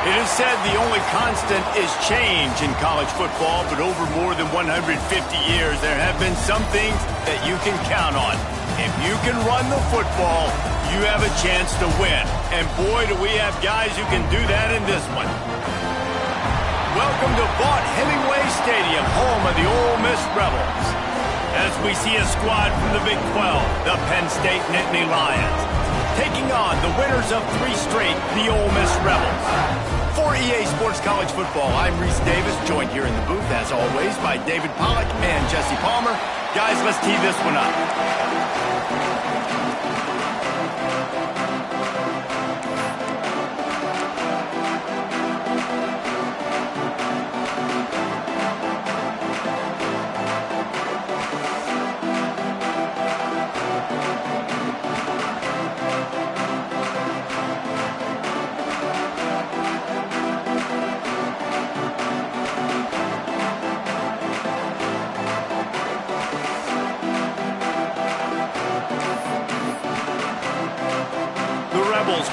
It is said the only constant is change in college football, but over more than 150 years, there have been some things that you can count on. If you can run the football, you have a chance to win. And boy, do we have guys who can do that in this one. Welcome to Vaught-Hemingway Stadium, home of the Ole Miss Rebels. As we see a squad from the Big 12, the Penn State Nittany Lions, taking on the winners of 3 straight, the Ole Miss Rebels. For EA Sports College Football, I'm Reese Davis, joined here in the booth, as always, by David Pollack and Jesse Palmer. Guys, let's tee this one up.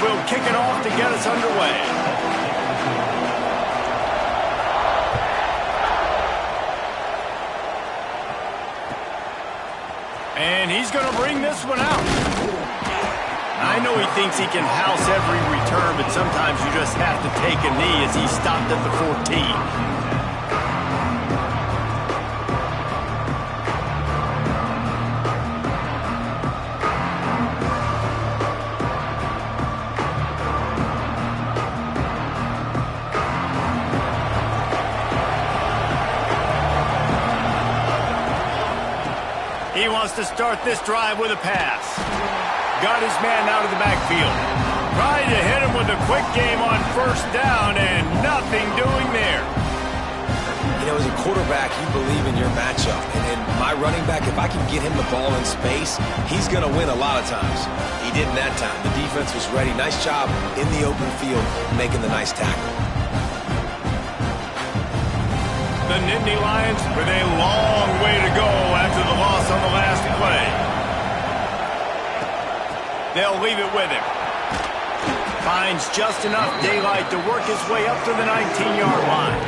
Will kick it off to get us underway. And he's going to bring this one out. I know he thinks he can house every return, but sometimes you just have to take a knee as he stopped at the 14. He wants to start this drive with a pass. Got his man out of the backfield. Trying to hit him with a quick game on first down, and nothing doing there. You know, as a quarterback, you believe in your matchup. And my running back, if I can get him the ball in space, he's going to win a lot of times. He didn't that time. The defense was ready. Nice job in the open field making the nice tackle. The Nittany Lions with a long way to go after the loss on the last play. They'll leave it with him. Finds just enough daylight to work his way up to the 19-yard line.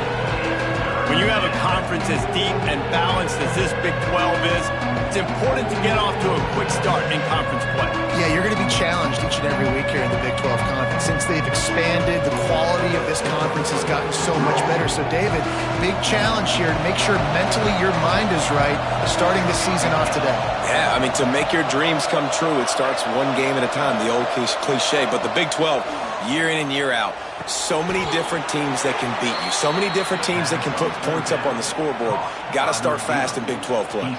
When you have a conference as deep and balanced as this Big 12 is, it's important to get off to a quick start in conference play. Yeah, you're going to be challenged each and every week here in the Big 12 Conference. Since they've expanded, the quality of this conference has gotten so much better. So, David, big challenge here to make sure mentally your mind is right starting this season off today. Yeah, I mean, to make your dreams come true, it starts one game at a time, the old cliche. But the Big 12, year in and year out, so many different teams that can beat you. So many different teams that can put points up on the scoreboard. Got to start fast in Big 12 play.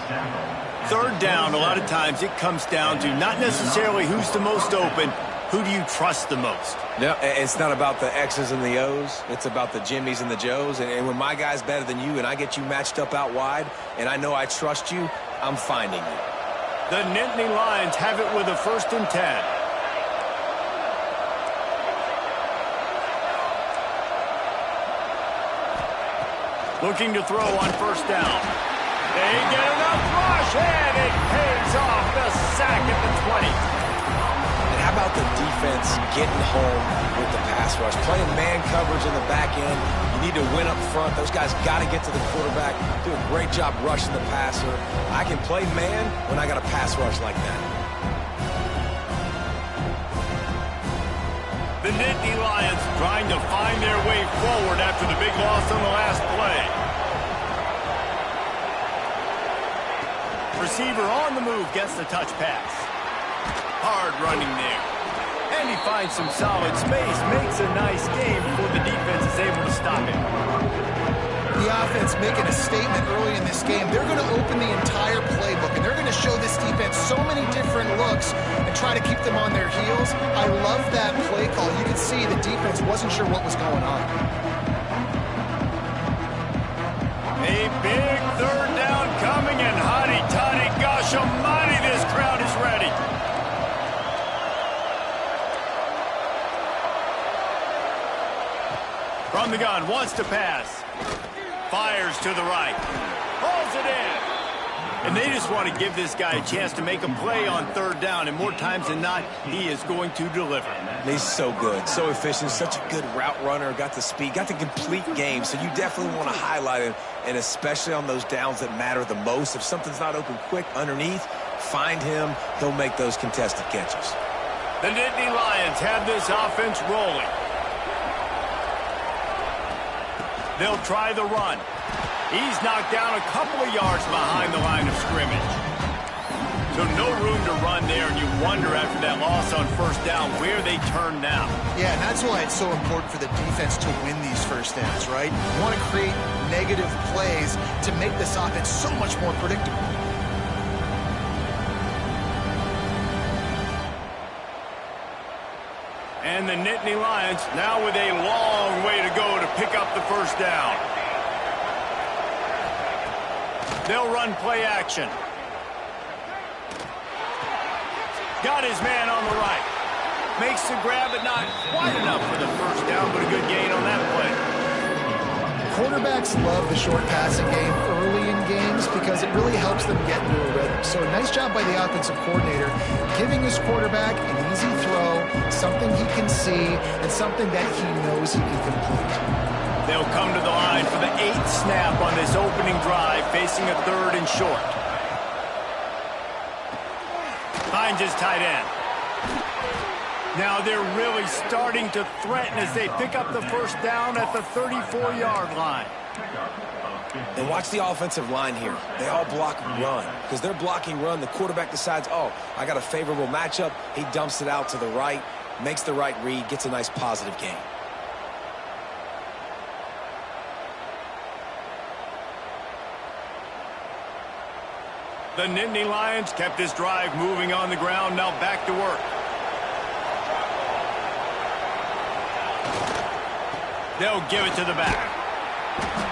Third down, a lot of times it comes down to not necessarily who's the most open, who do you trust the most? No, it's not about the X's and the O's. It's about the Jimmys and the Joes. And when my guy's better than you and I get you matched up out wide and I know I trust you, I'm finding you. The Nittany Lions have it with a 1st and 10. Looking to throw on first down. They get enough rush, and it pays off the sack at the 20. And how about the defense getting home with the pass rush? Playing man coverage in the back end. You need to win up front. Those guys got to get to the quarterback. Do a great job rushing the passer. I can play man when I got a pass rush like that. The Nittany Lions trying to find their way forward after the big loss on the last play. Receiver on the move gets the touch pass. Hard running there. And he finds some solid space, makes a nice game before the defense is able to stop him. The offense making a statement early in this game. They're going to open the entire playbook, and they're going to show this defense so many different looks and try to keep them on their heels. I love that play call. You could see the defense wasn't sure what was going on. A big third down coming, and hotty-toddy, gosh almighty, this crowd is ready. From the gun, wants to pass. Fires to the right. Pulls it in. And they just want to give this guy a chance to make a play on third down, and more times than not, he is going to deliver. He's so good, so efficient, such a good route runner, got the speed, got the complete game, so you definitely want to highlight him, and especially on those downs that matter the most. If something's not open quick underneath, find him, he'll make those contested catches. The Nittany Lions have this offense rolling. They'll try the run. He's knocked down a couple of yards behind the line of scrimmage. So no room to run there, and you wonder after that loss on first down where they turn now. Yeah, and that's why it's so important for the defense to win these first downs, right? You want to create negative plays to make this offense so much more predictable. And the Nittany Lions now with a long way to go to pick up the first down. They'll run play action. Got his man on the right. Makes the grab, but not quite enough for the first down, but a good gain on that play. Quarterbacks love the short passing game early in games because it really helps them get into a rhythm. So a nice job by the offensive coordinator giving his quarterback an easy throw, something he can see, and something that he knows he can complete. They'll come to the line for the 8th snap on this opening drive, facing a 3rd and short. Finds his tight end. Now they're really starting to threaten as they pick up the first down at the 34-yard line. And watch the offensive line here. They all block run. Because they're blocking run, the quarterback decides, oh, I got a favorable matchup. He dumps it out to the right, makes the right read, gets a nice positive gain. The Nittany Lions kept this drive moving on the ground, now back to work. They'll give it to the back.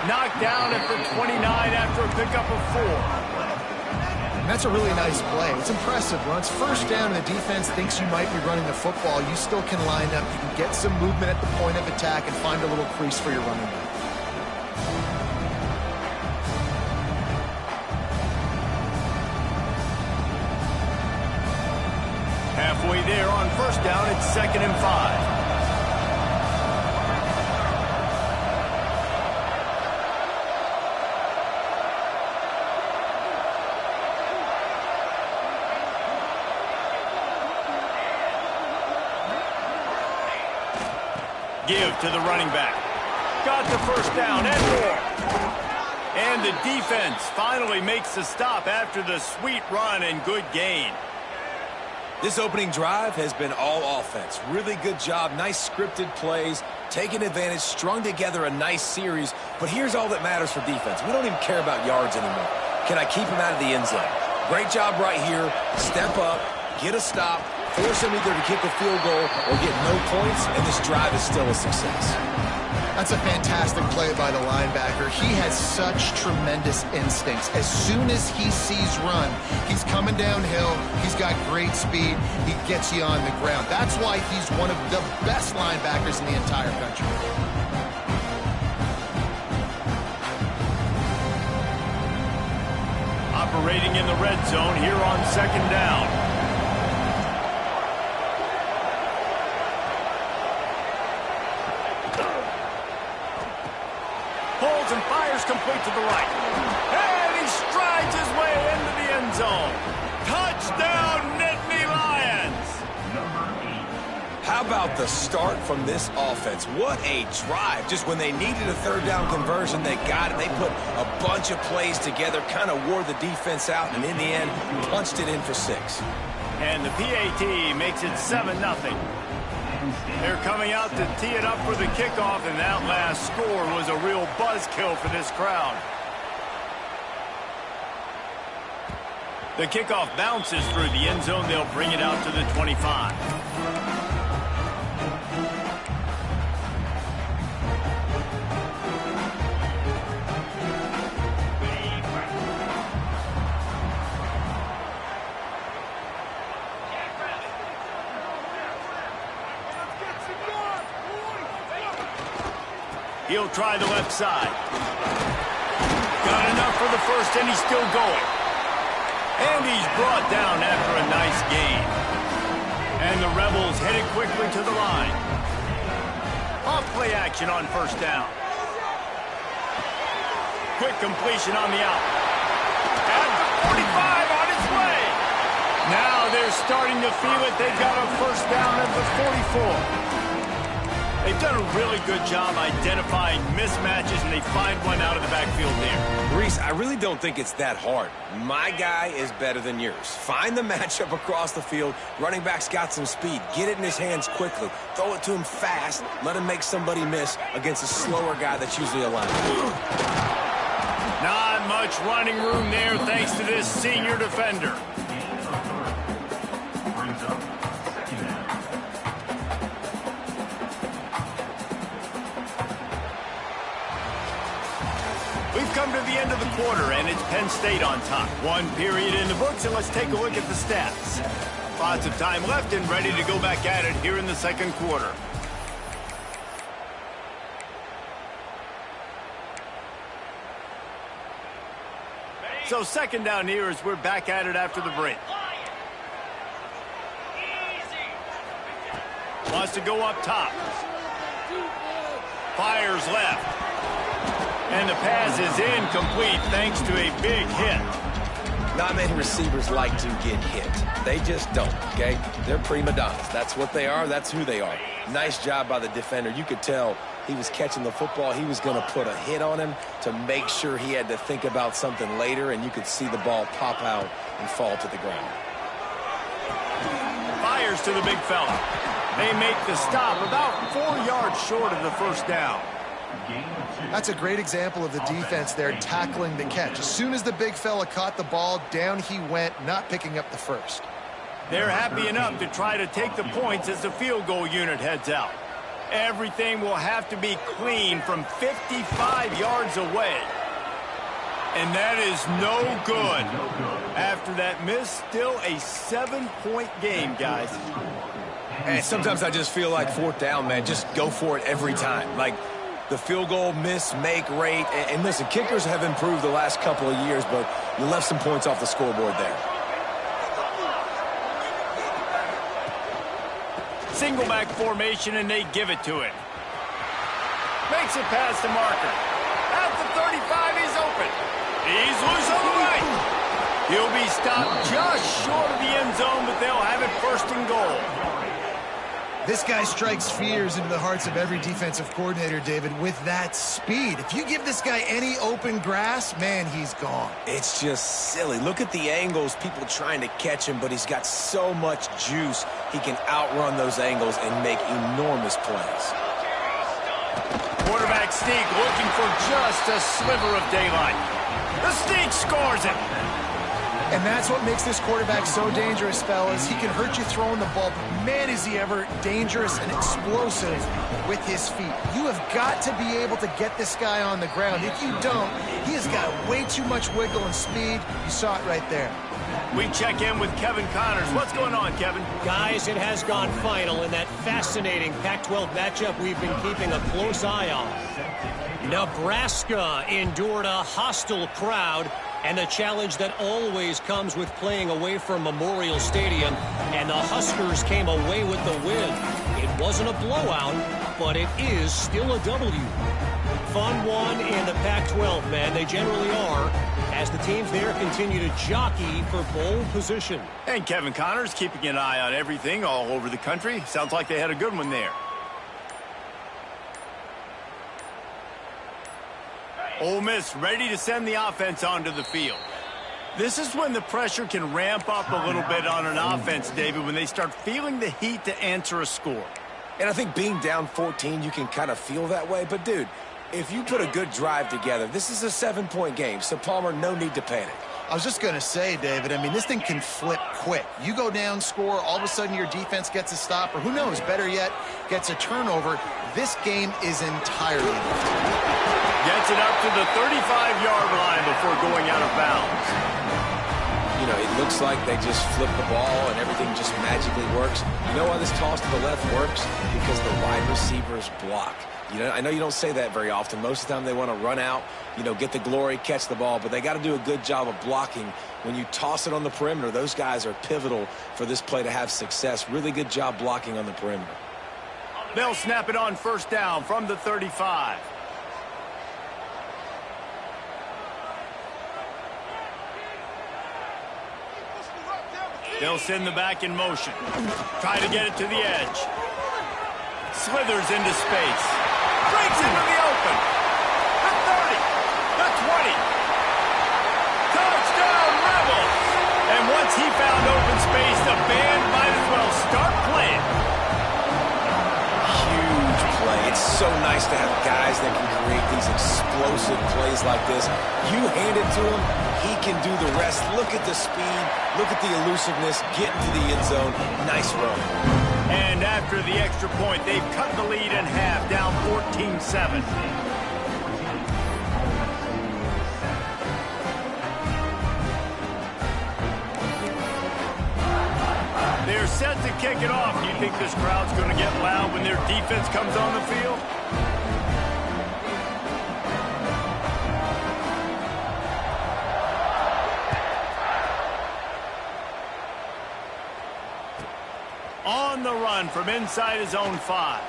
Knocked down at the 29 after a pickup of 4. And that's a really nice play. It's impressive. Once first down and the defense thinks you might be running the football, you still can line up. You can get some movement at the point of attack and find a little crease for your running back. Halfway there on first down, it's 2nd and 5. Give to the running back. Got the first down and more. And the defense finally makes the stop after the sweet run and good gain. This opening drive has been all offense. Really good job, nice scripted plays, taking advantage, strung together a nice series. But here's all that matters for defense. We don't even care about yards anymore. Can I keep him out of the end zone? Great job right here. Step up, get a stop, force him either to kick a field goal or get no points, and this drive is still a success. That's a fantastic play by the linebacker. He has such tremendous instincts. As soon as he sees run, he's coming downhill. He's got great speed. He gets you on the ground. That's why he's one of the best linebackers in the entire country. Operating in the red zone here on 2nd down. Pulls and fires complete to the right. And he strides his way into the end zone. Touchdown, Nittany Lions! How about the start from this offense? What a drive. Just when they needed a 3rd down conversion, they got it. They put a bunch of plays together, kind of wore the defense out, and in the end, punched it in for 6. And the PAT makes it 7-0. They're coming out to tee it up for the kickoff, and that last score was a real buzzkill for this crowd. The kickoff bounces through the end zone. They'll bring it out to the 25. He'll try the left side. Got enough for the first, and he's still going. And he's brought down after a nice gain. And the Rebels headed quickly to the line. Off play action on first down. Quick completion on the out. At the 45 on its way. Now they're starting to feel it. They got a first down at the 44. They've done a really good job identifying mismatches, and they find one out of the backfield there. Reese, I really don't think it's that hard. My guy is better than yours. Find the matchup across the field. Running back's got some speed. Get it in his hands quickly. Throw it to him fast. Let him make somebody miss against a slower guy that's usually a linebacker. Not much running room there thanks to this senior defender. We've come to the end of the quarter, and it's Penn State on top. One period in the books, and let's take a look at the stats. Lots of time left and ready to go back at it here in the second quarter. So second down here as we're back at it after the break. Wants to go up top. Fires left. And the pass is incomplete thanks to a big hit. Not many receivers like to get hit. They just don't, okay? They're prima donnas. That's what they are. That's who they are. Nice job by the defender. You could tell he was catching the football. He was going to put a hit on him to make sure he had to think about something later, and you could see the ball pop out and fall to the ground. Fires to the big fella. They make the stop about 4 yards short of the first down. That's a great example of the defense there tackling the catch. As soon as the big fella caught the ball, down he went, not picking up the first. They're happy enough to try to take the points as the field goal unit heads out. Everything will have to be clean from 55 yards away. And that is no good. After that miss, still a 7-point game, guys. And sometimes I just feel like fourth down, man, just go for it every time. Like, the field goal miss-make rate. And listen, kickers have improved the last couple of years, but you left some points off the scoreboard there. Single back formation, and they give it to it. Makes it past the marker. At the 35, he's open. He's loose on the right. He'll be stopped just short of the end zone, but they'll have it first and goal. This guy strikes fears into the hearts of every defensive coordinator, David, with that speed. If you give this guy any open grass, man, he's gone. It's just silly. Look at the angles, people trying to catch him, but he's got so much juice. He can outrun those angles and make enormous plays. Quarterback sneak looking for just a sliver of daylight. The sneak scores it. And that's what makes this quarterback so dangerous, fellas. He can hurt you throwing the ball, but man, is he ever dangerous and explosive with his feet. You have got to be able to get this guy on the ground. If you don't, he has got way too much wiggle and speed. You saw it right there. We check in with Kevin Connors. What's going on, Kevin? Guys, it has gone final in that fascinating Pac-12 matchup we've been keeping a close eye on. Nebraska endured a hostile crowd and the challenge that always comes with playing away from Memorial Stadium, and the Huskers came away with the win. It wasn't a blowout, but it is still a W. Fun one in the Pac-12, man. They generally are, as the teams there continue to jockey for bowl position. And Kevin Connors keeping an eye on everything all over the country. Sounds like they had a good one there. Ole Miss ready to send the offense onto the field. This is when the pressure can ramp up a little bit on an offense, David, when they start feeling the heat to answer a score. And I think being down 14, you can kind of feel that way. But, dude, if you put a good drive together, this is a 7-point game. So, Palmer, no need to panic. I was just going to say, David, I mean, this thing can flip quick. You go down, score, all of a sudden your defense gets a stop, or who knows, better yet, gets a turnover. This game is entirely different. Gets it up to the 35-yard line before going out of bounds. You know, it looks like they just flip the ball and everything just magically works. You know why this toss to the left works? Because the wide receivers block. I know you don't say that very often. Most of the time they want to run out, get the glory, catch the ball, but they got to do a good job of blocking. When you toss it on the perimeter, those guys are pivotal for this play to have success. Really good job blocking on the perimeter. They'll snap it on first down from the 35. They'll send the back in motion. Try to get it to the edge. Slithers into space. Breaks into the open. The 30. The 20. Touchdown, Rebels! And once he found open space, the band might as well start playing. Huge play. It's so nice to have guys that can create these explosive plays like this. You hand it to him, he can do the rest. Look at the speed. Look at the elusiveness. Get into the end zone. Nice run. And after the extra point, they've cut the lead in half, down 14-7. They're set to kick it off. Do you think this crowd's going to get loud when their defense comes on the field? On the run from inside his own 5.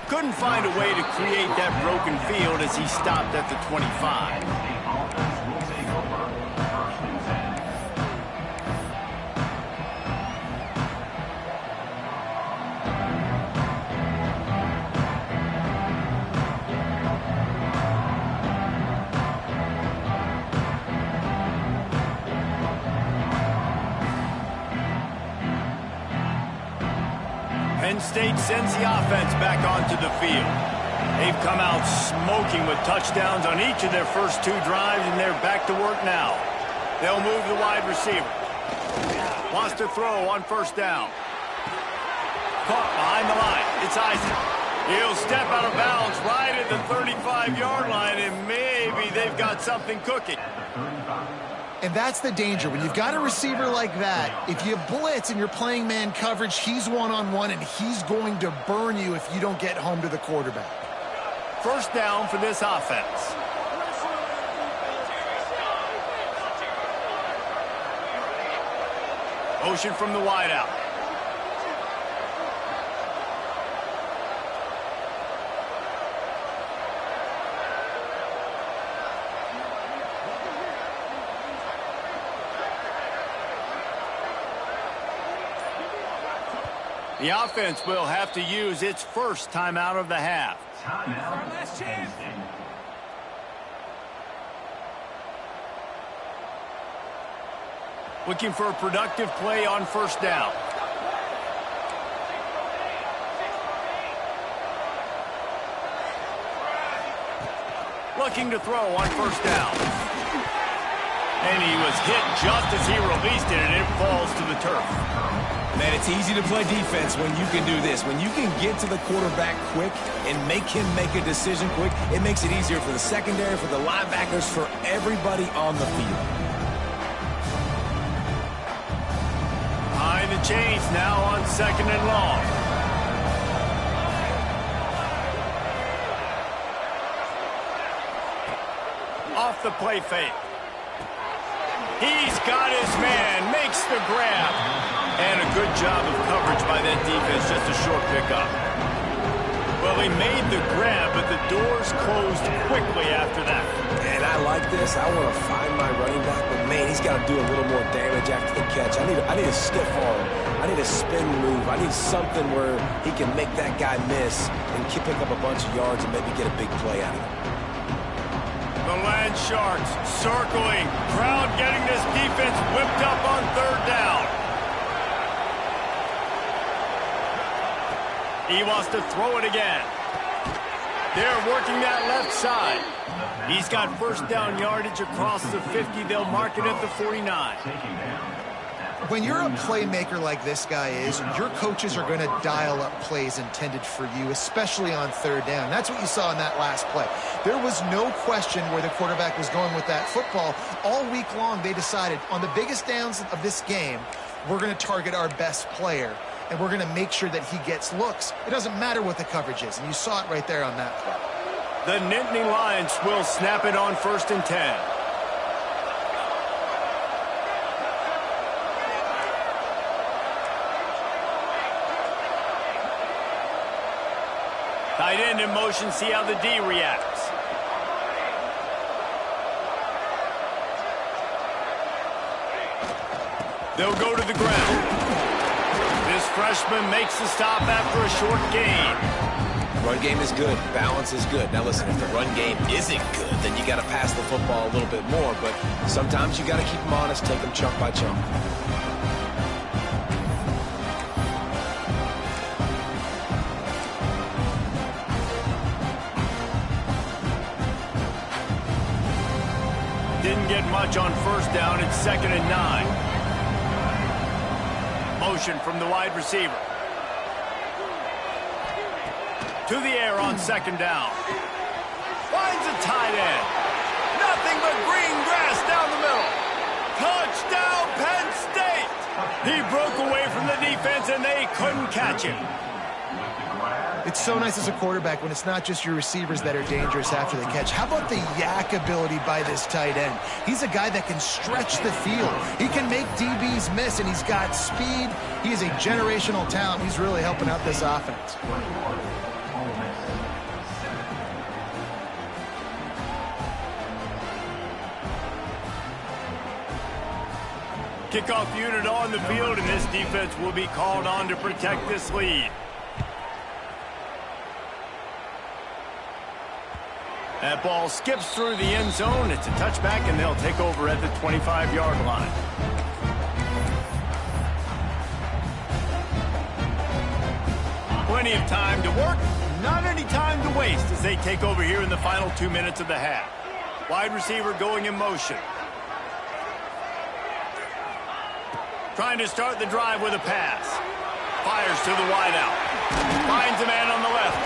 Couldn't find a way to create that broken field as he stopped at the 25. Penn State sends the offense back onto the field. They've come out smoking with touchdowns on each of their first 2 drives, and they're back to work now. They'll move the wide receiver. Wants to throw on first down. Caught behind the line. It's Isaac. He'll step out of bounds right at the 35-yard line, and maybe they've got something cooking. And that's the danger. When you've got a receiver like that, if you blitz and you're playing man coverage, he's one-on-one, and he's going to burn you if you don't get home to the quarterback. First down for this offense. Motion from the wideout. The offense will have to use its first timeout of the half. Last chance. Looking for a productive play on first down. Looking to throw on first down. And he was hit just as he released it, and it falls to the turf. Man, it's easy to play defense when you can do this. When you can get to the quarterback quick and make him make a decision quick, it makes it easier for the secondary, for the linebackers, for everybody on the field. Behind the chains now on second and long. Off the play fake. He's got his man, makes the grab. And a good job of coverage by that defense, just a short pickup. Well, he made the grab, but the doors closed quickly after that. And I like this. I want to find my running back, but man, he's got to do a little more damage after the catch. I need a stiff arm. I need a spin move. I need something where he can make that guy miss and pick up a bunch of yards and maybe get a big play out of it. The Land Sharks circling. Crowd getting this defense whipped up on third down. He wants to throw it again. They're working that left side. He's got first down yardage across the 50. They'll mark it at the 49. When you're a playmaker like this guy is, your coaches are going to dial up plays intended for you, especially on third down. That's what you saw in that last play. There was no question where the quarterback was going with that football. All week long, they decided on the biggest downs of this game, we're going to target our best player. and we're going to make sure that he gets looks. It doesn't matter what the coverage is, and you saw it right there on that play. The Nittany Lions will snap it on 1st and 10. Tight end in motion, see how the D reacts. They'll go to the ground. This freshman makes the stop after a short gain. Run game is good. Balance is good. Now listen, if the run game isn't good, then you got to pass the football a little bit more. But sometimes you got to keep them honest, take them chunk by chunk. Didn't get much on 1st down. It's 2nd and 9. Motion from the wide receiver. To the air on 2nd down. Finds a tight end. Nothing but green grass down the middle. Touchdown, Penn State! He broke away from the defense and they couldn't catch him. It's so nice as a quarterback when it's not just your receivers that are dangerous after the catch. How about the yak ability by this tight end? He's a guy that can stretch the field. He can make DBs miss, and he's got speed. He is a generational talent. He's really helping out this offense. Kickoff unit on the field, and this defense will be called on to protect this lead. That ball skips through the end zone. It's a touchback, and they'll take over at the 25-yard line. Plenty of time to work, not any time to waste as they take over here in the final 2 minutes of the half. Wide receiver going in motion. Trying to start the drive with a pass. Fires to the wideout. Finds a man on the left.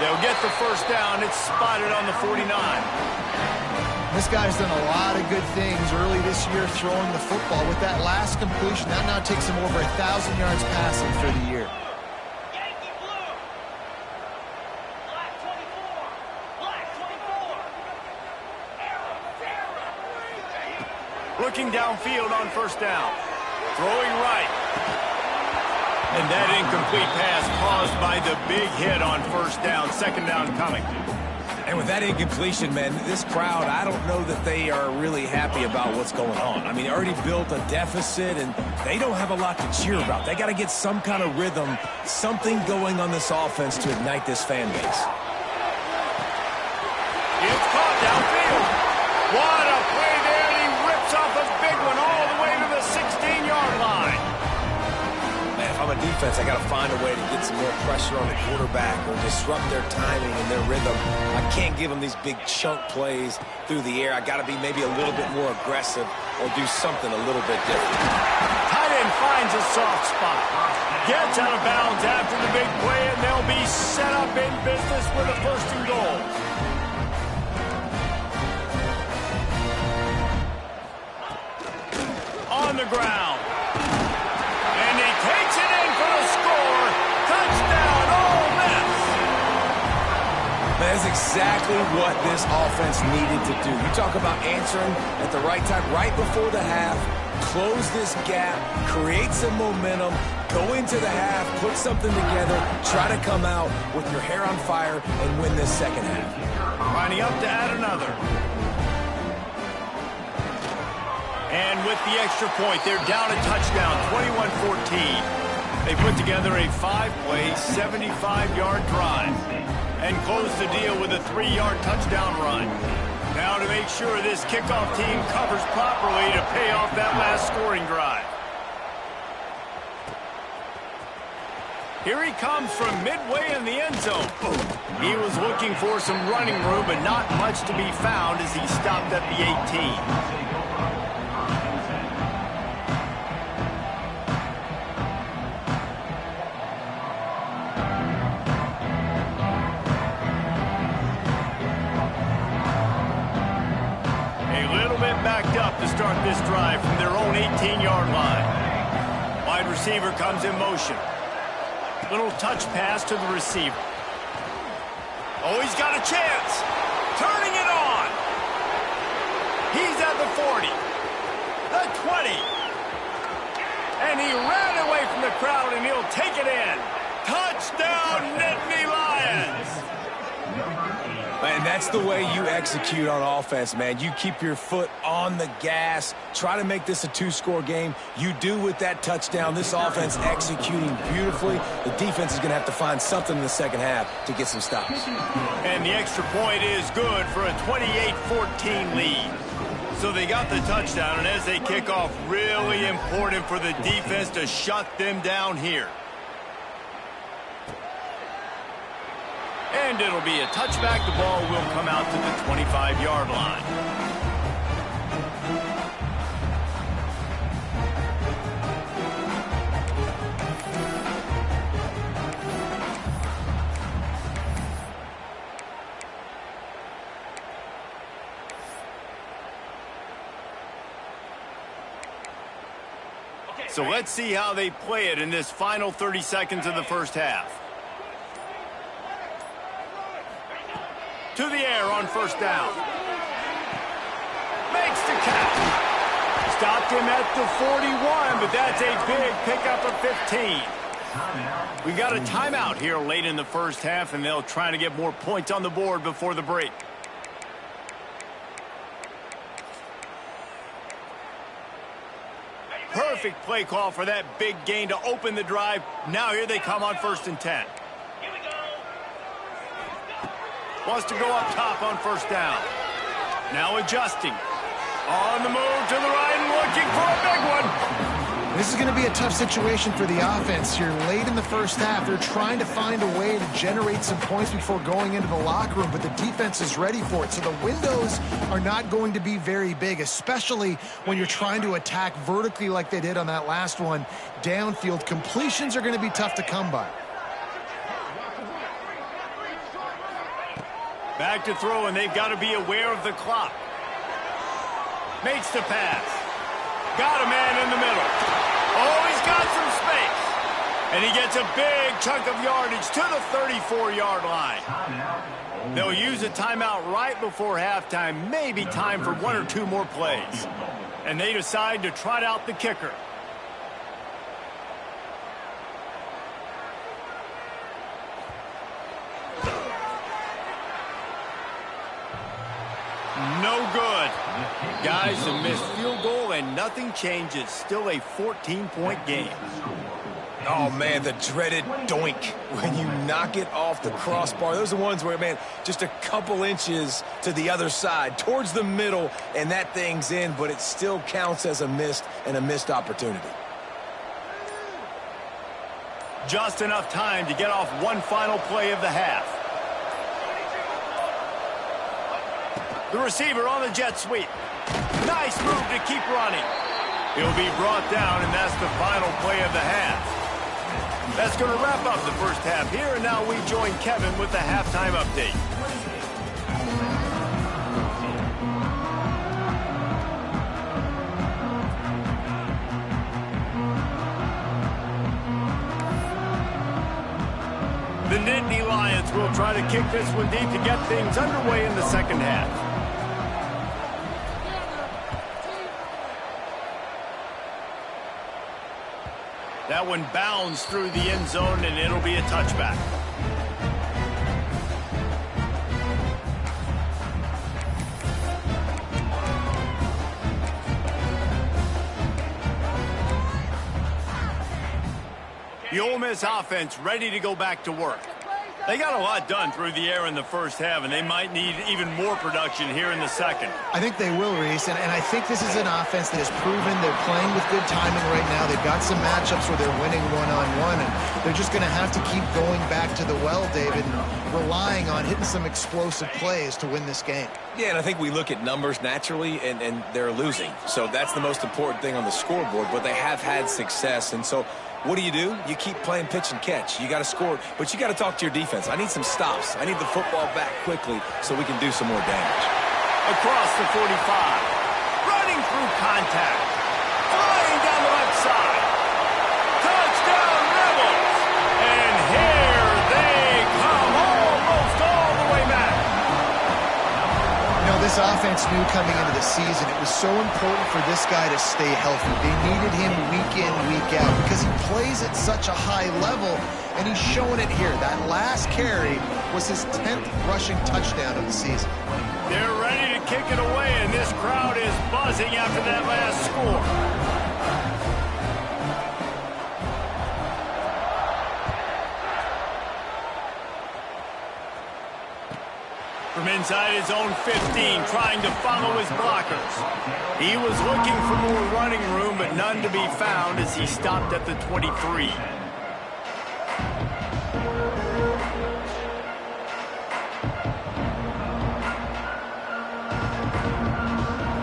They'll get the 1st down. It's spotted on the 49. This guy's done a lot of good things early this year throwing the football. With that last completion, that now takes him over 1,000 yards passing for the year. Looking downfield on 1st down. Throwing right. And that incomplete pass caused by the big hit on 1st down. 2nd down coming. And with that incompletion, man, this crowd, I don't know that they are really happy about what's going on. I mean, they already built a deficit, and they don't have a lot to cheer about. They got to get some kind of rhythm, something going on this offense to ignite this fan base. It's caught downfield. What a play there, and he rips off a big one all the way to the 16-yard line. If I'm a defense, I got to find a way to get some more pressure on the quarterback or disrupt their timing and their rhythm. I can't give them these big chunk plays through the air. I got to be maybe a little bit more aggressive or do something a little bit different. Tight end finds a soft spot. Gets out of bounds after the big play, and they'll be set up in business with a 1st and goal. On the ground. And he takes it in for the score. Touchdown, Ole Miss. That's exactly what this offense needed to do. You talk about answering at the right time, right before the half, close this gap, create some momentum, go into the half, put something together, try to come out with your hair on fire and win this 2nd half. Lining up to add another. And with the extra point, they're down a touchdown, 21-14. They put together a 5-play, 75-yard drive and close the deal with a 3-yard touchdown run. Now to make sure this kickoff team covers properly to pay off that last scoring drive. Here he comes from midway in the end zone. He was looking for some running room, but not much to be found as he stopped at the 18. Backed up to start this drive from their own 18-yard line. Wide receiver comes in motion. Little touch pass to the receiver. Oh, he's got a chance. Turning it on. He's at the 40. The 20. And he ran away from the crowd, and he'll take it in. Touchdown, Nittany Lions. Man, that's the way you execute on offense, man. You keep your foot on the gas. Try to make this a two-score game. You do with that touchdown. This offense executing beautifully. The defense is going to have to find something in the second half to get some stops. And the extra point is good for a 28-14 lead. So they got the touchdown, and as they kick off, really important for the defense to shut them down here. And it'll be a touchback. The ball will come out to the 25-yard line. So let's see how they play it in this final 30 seconds of the first half. To the air on first down. Makes the catch. Stopped him at the 41, but that's a big pickup of 15. We got a timeout here late in the first half, and they'll try to get more points on the board before the break. Perfect play call for that big gain to open the drive. Now here they come on 1st and 10. Wants to go up top on first down. Now adjusting. On the move to the right and looking for a big one. This is going to be a tough situation for the offense here. Late in the first half, they're trying to find a way to generate some points before going into the locker room, but the defense is ready for it. So the windows are not going to be very big, especially when you're trying to attack vertically like they did on that last one. Downfield completions are going to be tough to come by. Back to throw, and they've got to be aware of the clock. Makes the pass. Got a man in the middle. Oh, he's got some space. And he gets a big chunk of yardage to the 34-yard line. They'll use a timeout right before halftime. Maybe time for 1 or 2 more plays. And they decide to trot out the kicker. No good. Guys, a missed field goal, and nothing changes. Still a 14-point game. Oh, man, the dreaded doink when you knock it off the crossbar. Those are the ones where, man, just a couple inches to the other side, towards the middle, and that thing's in, but it still counts as a missed opportunity. Just enough time to get off one final play of the half. The receiver on the jet sweep. Nice move to keep running. He'll be brought down, and that's the final play of the half. That's going to wrap up the first half here, and now we join Kevin with the halftime update. The Nittany Lions will try to kick this one deep to get things underway in the second half. That one bounds through the end zone, and it'll be a touchback. The Ole Miss offense ready to go back to work. They got a lot done through the air in the first half, and they might need even more production here in the second. I think they will, Reese, and I think this is an offense that has proven they're playing with good timing right now. They've got some matchups where they're winning one-on-one, and they're just going to have to keep going back to the well, David, and relying on hitting some explosive plays to win this game. Yeah, and I think we look at numbers naturally, and they're losing. So that's the most important thing on the scoreboard, but they have had success, and so what do? You keep playing pitch and catch. You got to score, but you got to talk to your defense. I need some stops. I need the football back quickly so we can do some more damage. Across the 45. Running through contact. Flying down the left side. Touchdown, Rebels! And defense knew coming into the season it was so important for this guy to stay healthy. They needed him week in, week out because he plays at such a high level, and he's showing it here. That last carry was his 10th rushing touchdown of the season. They're ready to kick it away, and this crowd is buzzing after that last score. From inside his own 15, trying to follow his blockers. He was looking for more running room, but none to be found as he stopped at the 23.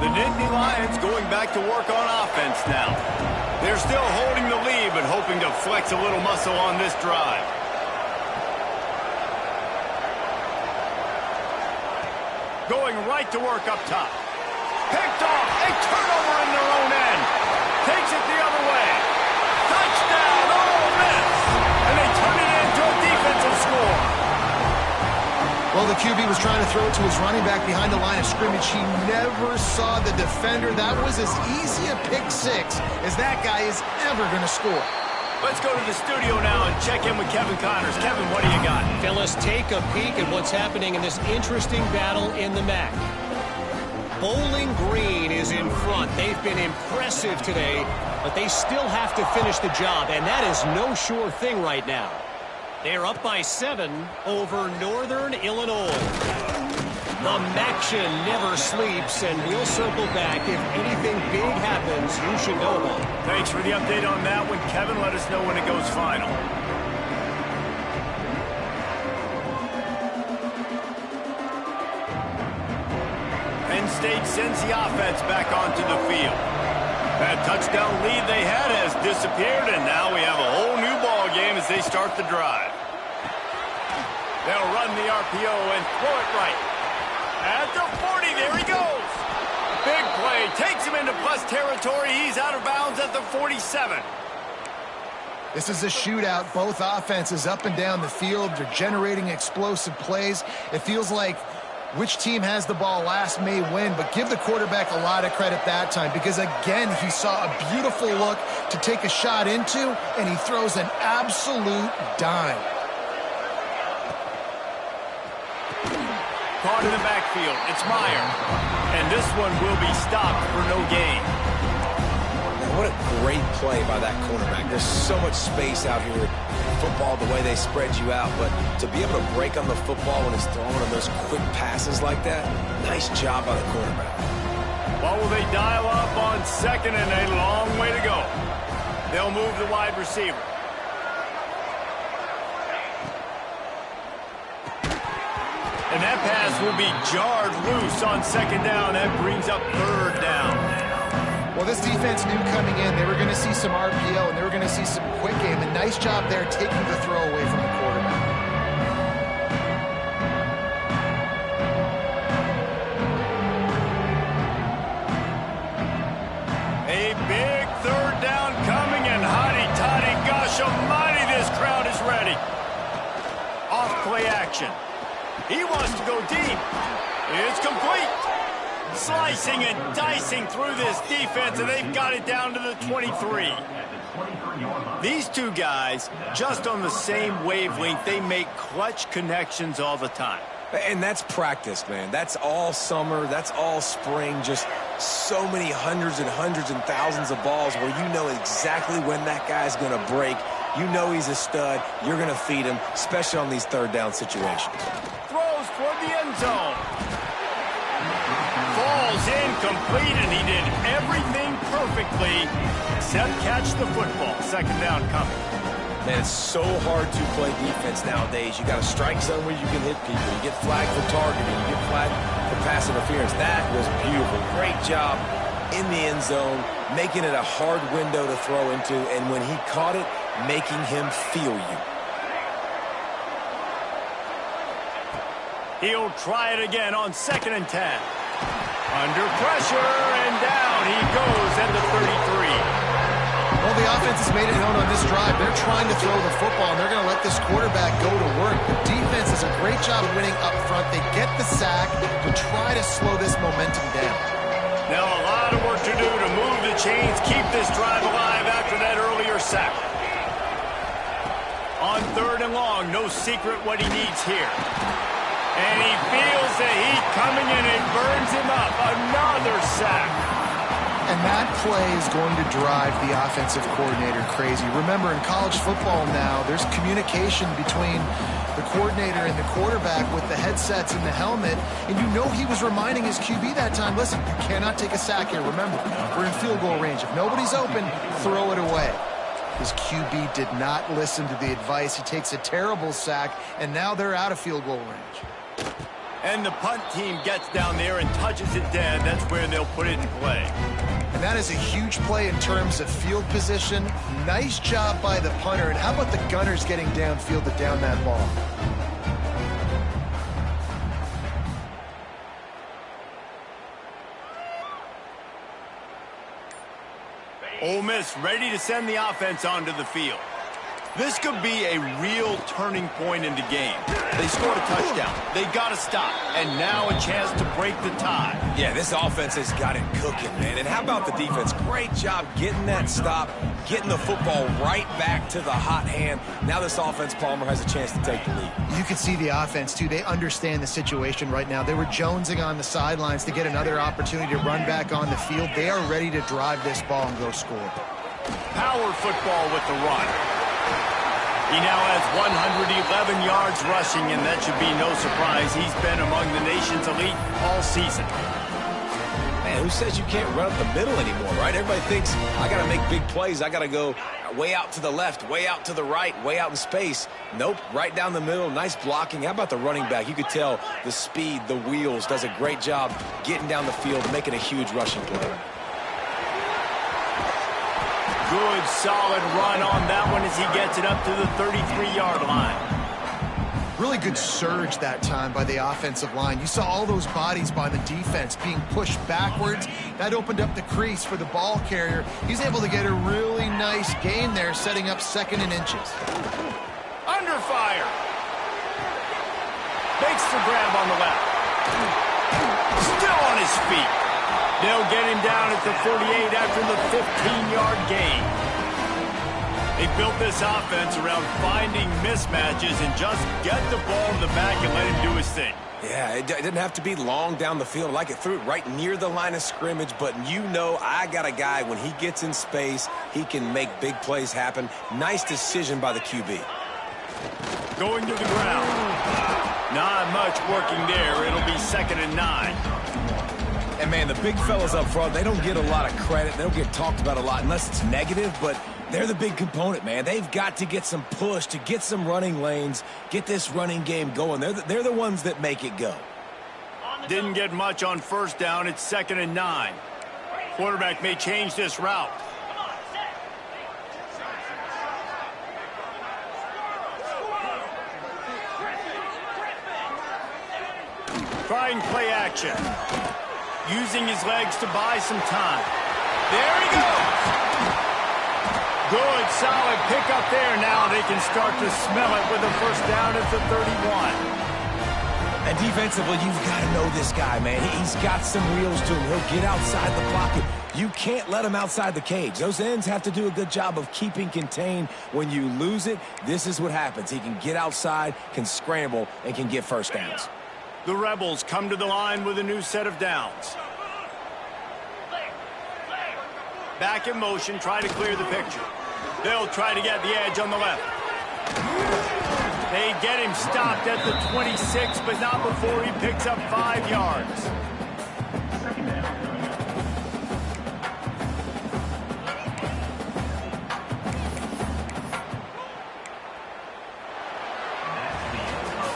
The Nittany Lions going back to work on offense now. They're still holding the lead, but hoping to flex a little muscle on this drive. Going right to work up top. Picked off. A turnover in their own end. Takes it the other way. Touchdown, Ole Miss. And they turn it into a defensive score. Well, the QB was trying to throw it to his running back behind the line of scrimmage. He never saw the defender. That was as easy a pick six as that guy is ever going to score. Let's go to the studio now and check in with Kevin Connors. Kevin, what do you got? Fellas, take a peek at what's happening in this interesting battle in the MAC. Bowling Green is in front. They've been impressive today, but they still have to finish the job, and that is no sure thing right now. They're up by 7 over Northern Illinois. The Maction never sleeps, and we'll circle back. If anything big happens, you should know about it. Thanks for the update on that one, Kevin. Let us know when it goes final. Penn State sends the offense back onto the field. That touchdown lead they had has disappeared, and now we have a whole new ball game as they start the drive. They'll run the RPO and throw it right. At the 40, there he goes. Big play, takes him into plus territory. He's out of bounds at the 47. This is a shootout. Both offenses up and down the field. They're generating explosive plays. It feels like which team has the ball last may win, but give the quarterback a lot of credit that time because, again, he saw a beautiful look to take a shot into, and he throws an absolute dime. Caught in the backfield. It's Meyer. And this one will be stopped for no gain. What a great play by that cornerback. There's so much space out here in football, the way they spread you out. But to be able to break on the football when it's thrown on those quick passes like that, nice job by the cornerback. What will they dial up on second and a long way to go? They'll move the wide receiver. And that pass will be jarred loose on second down. That brings up third down. Well, this defense knew coming in they were going to see some RPO and they were going to see some quick game. And nice job there taking the throw away from the quarterback. A big third down coming, and hotty-toddy, gosh almighty, this crowd is ready. Off play action. He wants to go deep. It's complete. Slicing and dicing through this defense, and they've got it down to the 23. These two guys, just on the same wavelength, they make clutch connections all the time. And that's practice, man. That's all summer. That's all spring. Just so many hundreds and thousands of balls where you know exactly when that guy's going to break. You know he's a stud. You're going to feed him, especially on these third down situations. Throws toward the end zone. Falls incomplete, and he did everything perfectly except catch the football. Second down coming. Man, it's so hard to play defense nowadays. You got a strike zone where you can hit people. You get flagged for targeting. You get flagged for pass interference. That was beautiful. Great job in the end zone, making it a hard window to throw into, and when he caught it, making him feel you. He'll try it again on 2nd and 10. Under pressure, and down he goes at the 33. Well, the offense has made it known on this drive. They're trying to throw the football, and they're going to let this quarterback go to work. The defense is does a great job winning up front. They get the sack to try to slow this momentum down. Now a lot of work to do to move the chains, keep this drive alive after that earlier sack. On 3rd and long, no secret what he needs here. And he feels the heat coming in and burns him up. Another sack. And that play is going to drive the offensive coordinator crazy. Remember, in college football now, there's communication between the coordinator and the quarterback with the headsets and the helmet. And you know he was reminding his QB that time, listen, you cannot take a sack here. Remember, we're in field goal range. If nobody's open, throw it away. His QB did not listen to the advice. He takes a terrible sack, and now they're out of field goal range. And the punt team gets down there and touches it dead. That's where they'll put it in play. And that is a huge play in terms of field position. Nice job by the punter. And how about the gunners getting downfield to down that ball? Ole Miss ready to send the offense onto the field. This could be a real turning point in the game. They scored a touchdown. They got to stop. And now a chance to break the tie. Yeah, this offense has got it cooking, man. And how about the defense? Great job getting that stop, getting the football right back to the hot hand. Now this offense, Palmer, has a chance to take the lead. You can see the offense, too. They understand the situation right now. They were jonesing on the sidelines to get another opportunity to run back on the field. They are ready to drive this ball and go score. Power football with the run. He now has 111 yards rushing, and that should be no surprise. He's been among the nation's elite all season. Man, who says you can't run up the middle anymore, right? Everybody thinks, I got to make big plays. I got to go way out to the left, way out to the right, way out in space. Nope, right down the middle. Nice blocking. How about the running back? You could tell the speed, the wheels, does a great job getting down the field, making a huge rushing play. Good, solid run on that one as he gets it up to the 33-yard line. Really good surge that time by the offensive line. You saw all those bodies by the defense being pushed backwards. That opened up the crease for the ball carrier. He's able to get a really nice gain there, setting up 2nd and inches. Under fire. Makes the grab on the left. Still on his feet. They'll get him down at the 48 after the 15-yard gain. They built this offense around finding mismatches and just get the ball in the back and let him do his thing. Yeah, it didn't have to be long down the field. Like it threw it right near the line of scrimmage, but you know I got a guy, when he gets in space, he can make big plays happen. Nice decision by the QB. Going to the ground. Not much working there. It'll be 2nd and 9. And, man, the big fellas up front, they don't get a lot of credit. They don't get talked about a lot unless it's negative, but they're the big component, man. They've got to get some push, to get some running lanes, get this running game going. They're the ones that make it go. Didn't get much on 1st down. It's 2nd and 9. Quarterback may change this route. Trying play action. Using his legs to buy some time. There he goes. Good, solid pickup there. Now they can start to smell it with a 1st down at the 31. And defensively, you've got to know this guy, man. He's got some wheels to him. He'll get outside the pocket. You can't let him outside the cage. Those ends have to do a good job of keeping contained. When you lose it, this is what happens. He can get outside, can scramble, and can get 1st downs. The Rebels come to the line with a new set of downs. Back in motion, try to clear the picture. They'll try to get the edge on the left. They get him stopped at the 26, but not before he picks up 5 yards.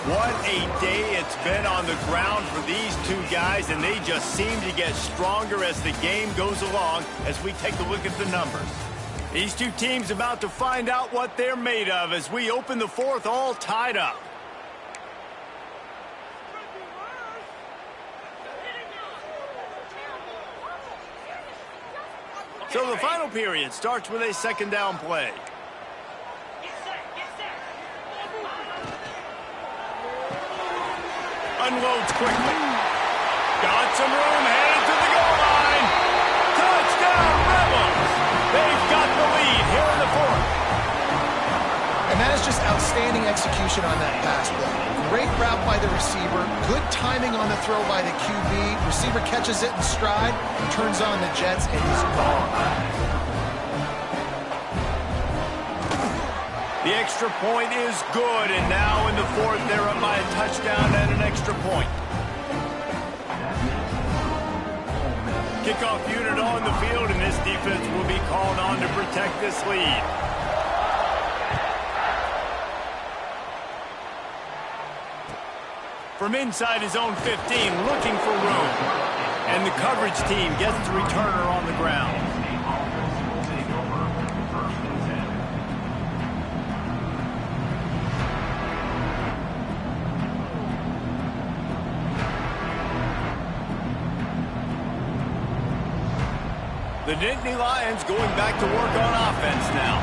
What a day it's been on the ground for these two guys, and they just seem to get stronger as the game goes along as we take a look at the numbers. These two teams about to find out what they're made of as we open the 4th all tied up. So the final period starts with a 2nd down play. unloads quickly. Got some room, headed to the goal line. Touchdown, Rebels! They've got the lead here in the fourth. And that is just outstanding execution on that pass play. Great route by the receiver, good timing on the throw by the QB. Receiver catches it in stride, turns on the jets, and he's gone. The extra point is good, and now in the fourth, they're up by a touchdown and an extra point. Kickoff unit on the field, and this defense will be called on to protect this lead. From inside his own 15, looking for room. And the coverage team gets the returner on the ground. The Nittany Lions going back to work on offense now.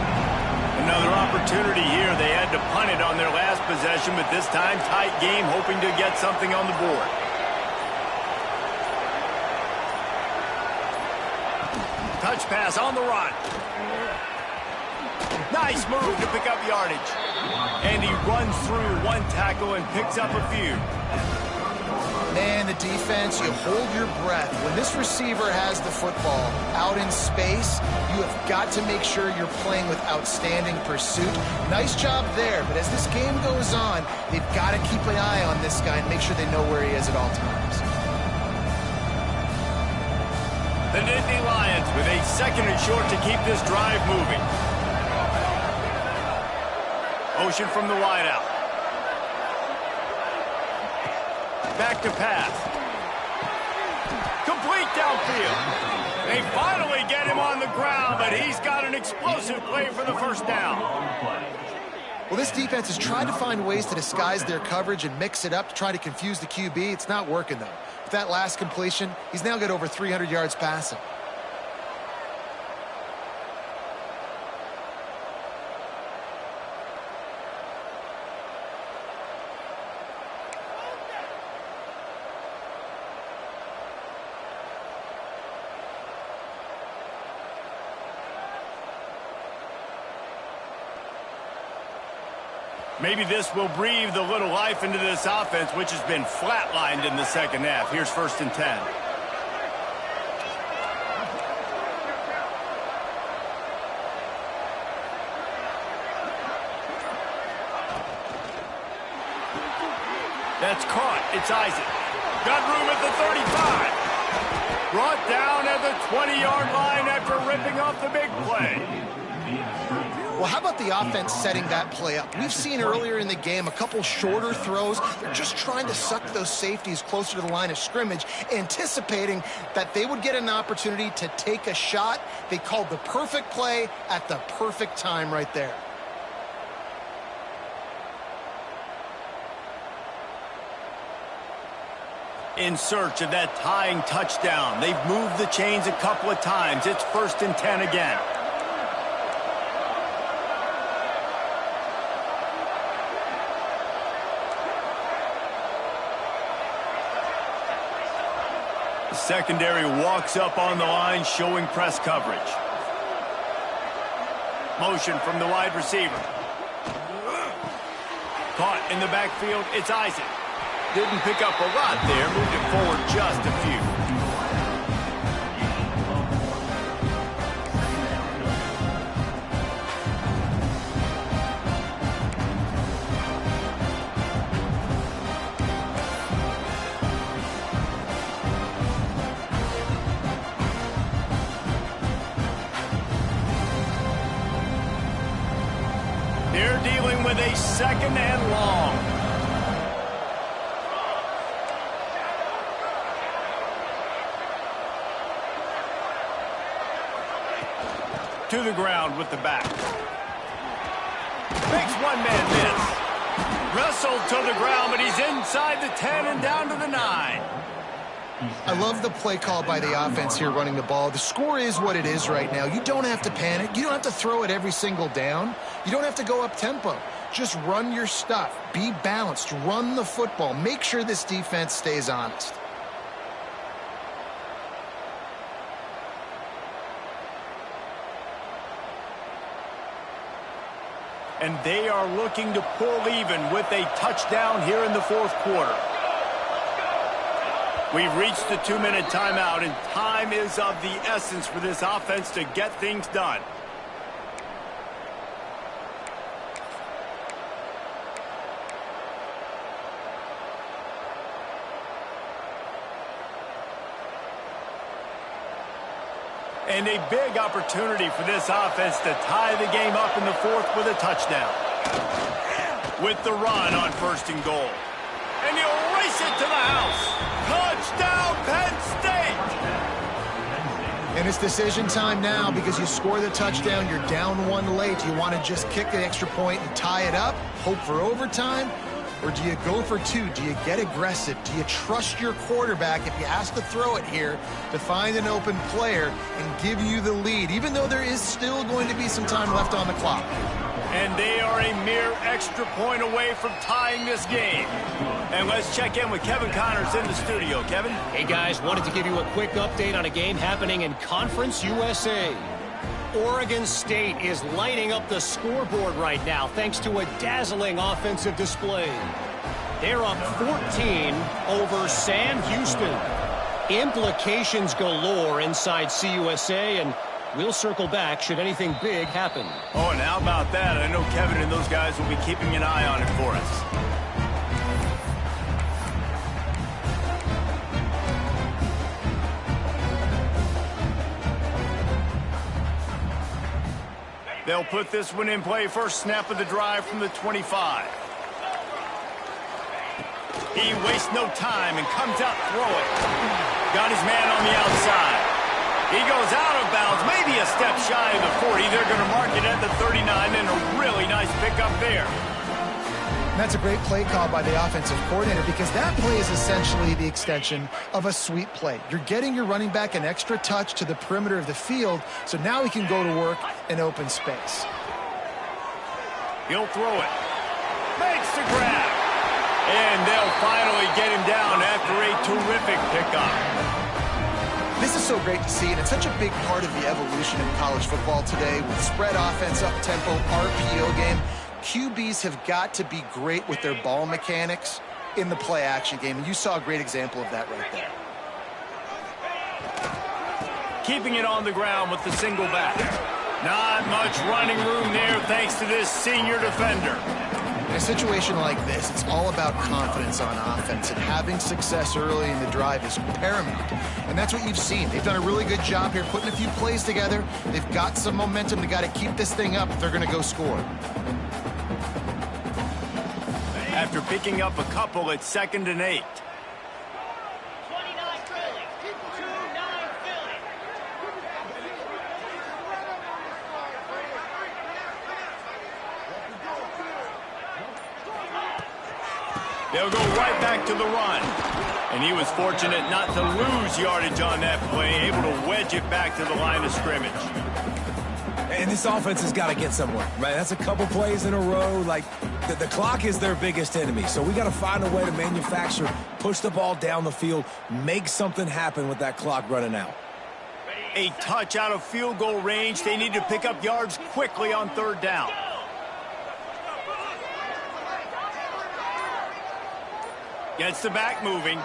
Another opportunity here. They had to punt it on their last possession, but this time tight game, hoping to get something on the board. Touch pass on the run. Nice move to pick up yardage. And he runs through one tackle and picks up a few. Man, the defense, you hold your breath. When this receiver has the football out in space, you have got to make sure you're playing with outstanding pursuit. Nice job there, but as this game goes on, they've got to keep an eye on this guy and make sure they know where he is at all times. The Nittany Lions with a second and short to keep this drive moving. Motion from the wideout. Back to pass. Complete downfield. They finally get him on the ground, but he's got an explosive play for the first down. Well, this defense has tried to find ways to disguise their coverage and mix it up to try to confuse the QB. It's not working, though. With that last completion, he's now got over 300 yards passing. Maybe this will breathe a little life into this offense, which has been flatlined in the second half. Here's 1st and 10. That's caught. It's Isaac. Got room at the 35. Brought down at the 20-yard line after ripping off the big play. Well, how about the offense setting that play up? We've seen earlier in the game a couple shorter throws. They're just trying to suck those safeties closer to the line of scrimmage, anticipating that they would get an opportunity to take a shot. They called the perfect play at the perfect time right there. In search of that tying touchdown. They've moved the chains a couple of times. It's 1st and 10 again. The secondary walks up on the line, showing press coverage. Motion from the wide receiver. Caught in the backfield. It's Isaac. Didn't pick up a lot there. Moved it forward just a few. They're dealing with a 2nd and long. To the ground with the back. Makes one man miss. Wrestled to the ground, but he's inside the 10 and down to the 9. I love the play call by the offense here running the ball. The score is what it is right now. You don't have to panic. You don't have to throw it every single down. You don't have to go up tempo. Just run your stuff. Be balanced. Run the football. Make sure this defense stays honest. And they are looking to pull even with a touchdown here in the fourth quarter. We've reached the 2-minute timeout, and time is of the essence for this offense to get things done. And a big opportunity for this offense to tie the game up in the fourth with a touchdown. With the run on 1st and goal. And he'll race it to the house. Touchdown, Penn State! And it's decision time now because you score the touchdown, you're down 1 late. Do you want to just kick the extra point and tie it up, hope for overtime? Or do you go for 2? Do you get aggressive? Do you trust your quarterback if he has to throw it here to find an open player and give you the lead, even though there is still going to be some time left on the clock? And they are a mere extra point away from tying this game. And let's check in with Kevin Connors in the studio. Kevin? Hey, guys, wanted to give you a quick update on a game happening in Conference USA. Oregon State is lighting up the scoreboard right now thanks to a dazzling offensive display. They're up 14 over Sam Houston. Implications galore inside CUSA, and we'll circle back should anything big happen. Oh, and how about that? I know Kevin and those guys will be keeping an eye on it for us. They'll put this one in play. First snap of the drive from the 25. He wastes no time and comes out throwing. Got his man on the outside. He goes out of bounds, maybe a step shy of the 40. They're going to mark it at the 39, and a really nice pickup there. And that's a great play call by the offensive coordinator because that play is essentially the extension of a sweep play. You're getting your running back an extra touch to the perimeter of the field, so now he can go to work in open space. He'll throw it. Makes the grab. And they'll finally get him down after a terrific pickup. This is so great to see, and it's such a big part of the evolution in college football today with spread offense, up-tempo, RPO game. QBs have got to be great with their ball mechanics in the play-action game, and you saw a great example of that right there. Keeping it on the ground with the single back. Not much running room there thanks to this senior defender. In a situation like this, it's all about confidence on offense, and having success early in the drive is paramount. And that's what you've seen. They've done a really good job here putting a few plays together. They've got some momentum. They've got to keep this thing up if they're going to go score. After picking up a couple at 2nd and 8. They'll go right back to the run. And he was fortunate not to lose yardage on that play, able to wedge it back to the line of scrimmage. And this offense has got to get somewhere, right? That's a couple plays in a row. Like, the clock is their biggest enemy. So we got to find a way to manufacture, push the ball down the field, make something happen with that clock running out. A touch out of field goal range. They need to pick up yards quickly on 3rd down. Gets the back moving.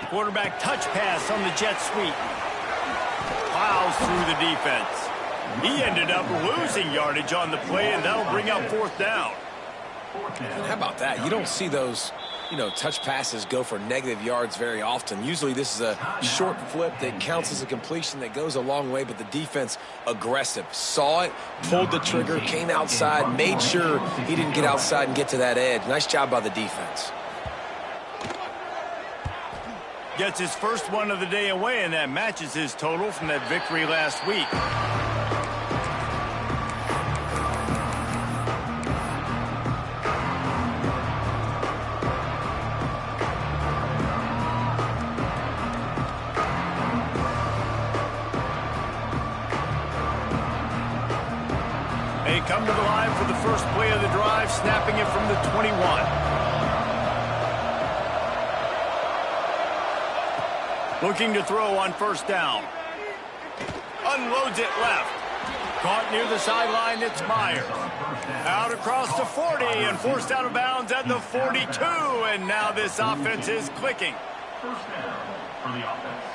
Quarterback touch pass on the jet sweep. Plows through the defense. He ended up losing yardage on the play, and that'll bring up 4th down. Man, how about that? You don't see those, touch passes go for negative yards very often. Usually this is a short flip that counts as a completion that goes a long way, but the defense aggressive. Saw it, pulled the trigger, came outside, made sure he didn't get outside and get to that edge. Nice job by the defense. Gets his first one of the day away, and that matches his total from that victory last week. snapping it from the 21. Looking to throw on first down. Unloads it left. Caught near the sideline, it's Myers. Out across the 40 and forced out of bounds at the 42. And now this offense is clicking. First down for the offense.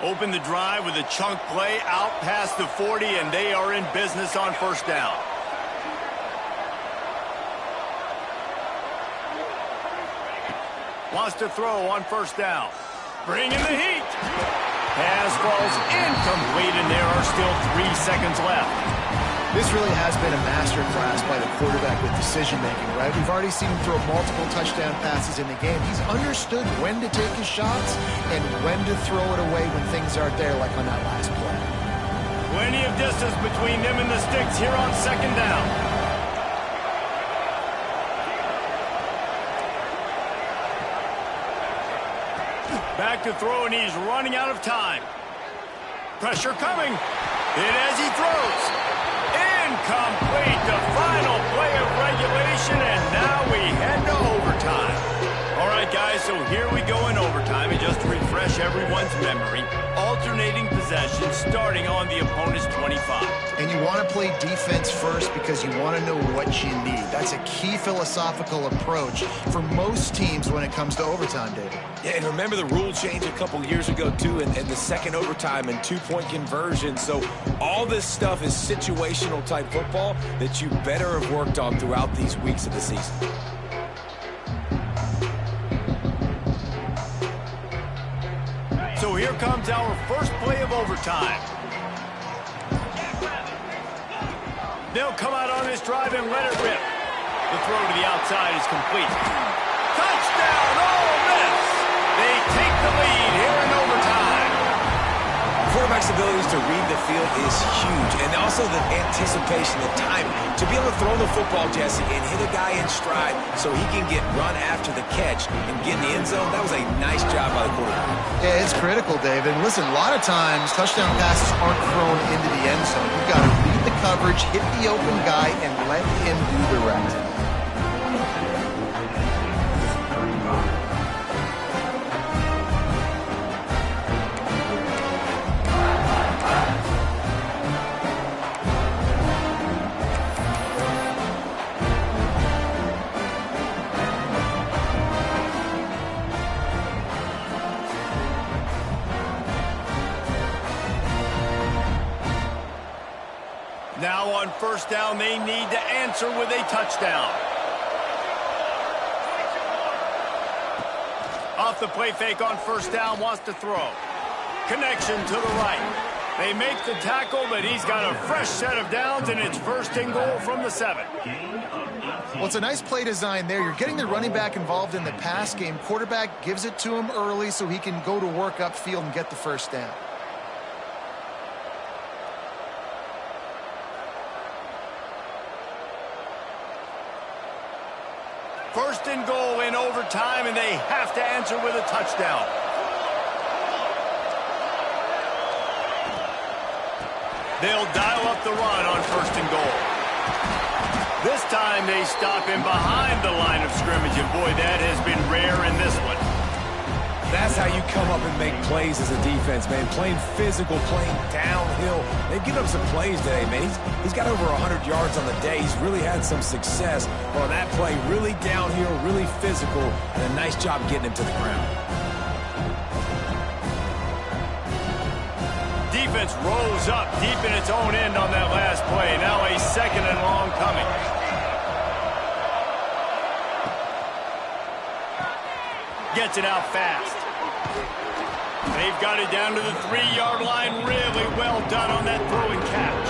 Open the drive with a chunk play out past the 40, and they are in business on first down. Wants to throw on first down. Bring in the heat. Pass falls incomplete, and there are still 3 seconds left. This really has been a masterclass by the quarterback with decision-making, right? We've already seen him throw multiple touchdown passes in the game. He's understood when to take his shots and when to throw it away when things aren't there, like on that last play. Plenty of distance between them and the sticks here on second down. Back to throw, and he's running out of time. Pressure coming. In as he throws. Incomplete. The final play of regulation, and now we head to overtime. All right, guys, so here we go in overtime. And just to refresh everyone's memory, alternating possession starting on the opponent's 25. And you want to play defense first because you want to know what you need. That's a key philosophical approach for most teams when it comes to overtime, David. Yeah, and remember the rule change a couple years ago, too, and the second overtime and two-point conversion. So all this stuff is situational type football that you better have worked on throughout these weeks of the season. So here comes our first play of overtime. They'll come out on this drive and let it rip. The throw to the outside is complete. Touchdown, Ole Miss! They take the lead here in overtime. Quarterback's abilities to read the field is huge, and also the anticipation, the timing. To be able to throw the football, Jesse, and hit a guy in stride so he can get run after the catch and get in the end zone, that was a nice job by the quarterback. Yeah, it's critical, David. And listen, a lot of times touchdown passes aren't thrown into the end zone. You've got to read the coverage, hit the open guy, and let him do the rest. Now on first down, they need to answer with a touchdown. Off the play fake on first down, wants to throw. Connection to the right. They make the tackle, but he's got a fresh set of downs, and it's first and goal from the 7. Well, it's a nice play design there. You're getting the running back involved in the pass game. Quarterback gives it to him early so he can go to work upfield and get the first down. First and goal in overtime, and they have to answer with a touchdown. They'll dial up the run on first and goal. This time they stop him behind the line of scrimmage, and boy, that has been rare in this one. That's how you come up and make plays as a defense, man. Playing physical, playing downhill. They've given up some plays today, man. He's got over 100 yards on the day. He's really had some success on that play. Really downhill, really physical, and a nice job getting him to the ground. Defense rose up deep in its own end on that last play. Now a second and long coming. Gets it out fast. They've got it down to the 3-yard line. Really well done on that throw and catch.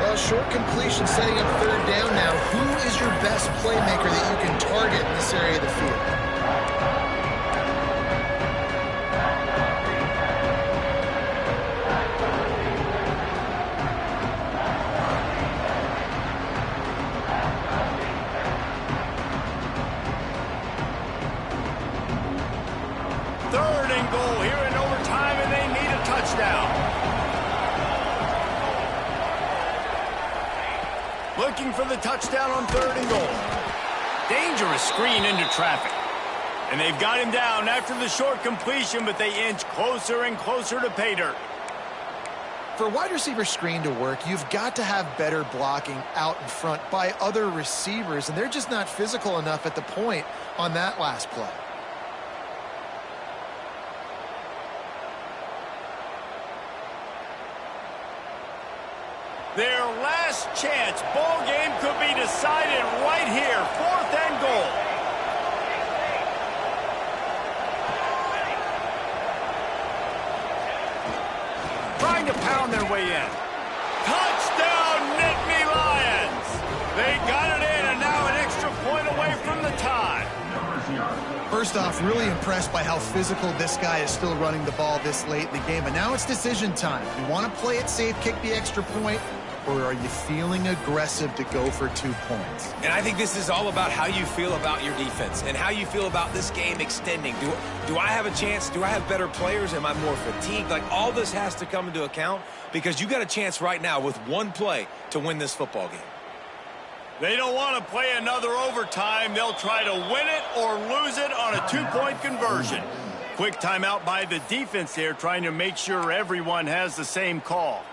Well, short completion setting up third down now. Who is your best playmaker that you can target in this area of the field? Third and goal here in overtime, and they need a touchdown. Looking for the touchdown on 3rd and goal. Dangerous screen into traffic. And they've got him down after the short completion, but they inch closer and closer to pay dirt. For a wide receiver screen to work, you've got to have better blocking out in front by other receivers, and they're just not physical enough at the point on that last play. Their last chance. Ball game could be decided right here. 4th and goal. Trying to pound their way in. Touchdown, Nittany Lions! They got it in, and now an extra point away from the tie. First off, really impressed by how physical this guy is still running the ball this late in the game. But now it's decision time. You want to play it safe, kick the extra point, or are you feeling aggressive to go for 2 points? And I think this is all about how you feel about your defense and how you feel about this game extending. Do I have a chance? Do I have better players? Am I more fatigued? Like, all this has to come into account because you got a chance right now with one play to win this football game. They don't want to play another overtime. They'll try to win it or lose it on a 2-point conversion. Quick timeout by the defense there, trying to make sure everyone has the same call.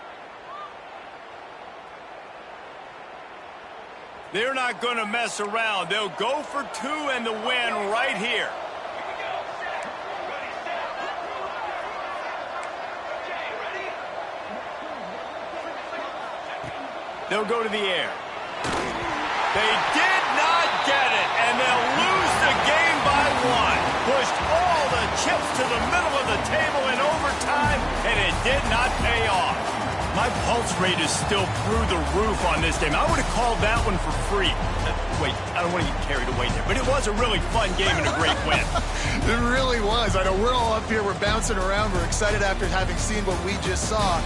They're not going to mess around. They'll go for 2 and the win right here. They'll go to the air. They did not get it, and they'll lose the game by 1. Pushed all the chips to the middle of the table in overtime, and it did not pay off. My pulse rate is still through the roof on this game. I would have called that one for free. Wait, I don't want to get carried away there, but it was a really fun game and a great win. It really was. I know we're all up here, we're bouncing around, we're excited after having seen what we just saw.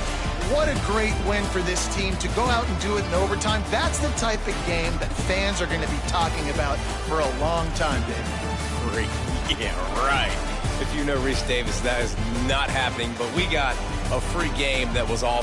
What a great win for this team to go out and do it in overtime. That's the type of game that fans are going to be talking about for a long time, Dave. Great. Yeah, right. If you know Reese Davis, that is not happening, but we got a free game that was awesome.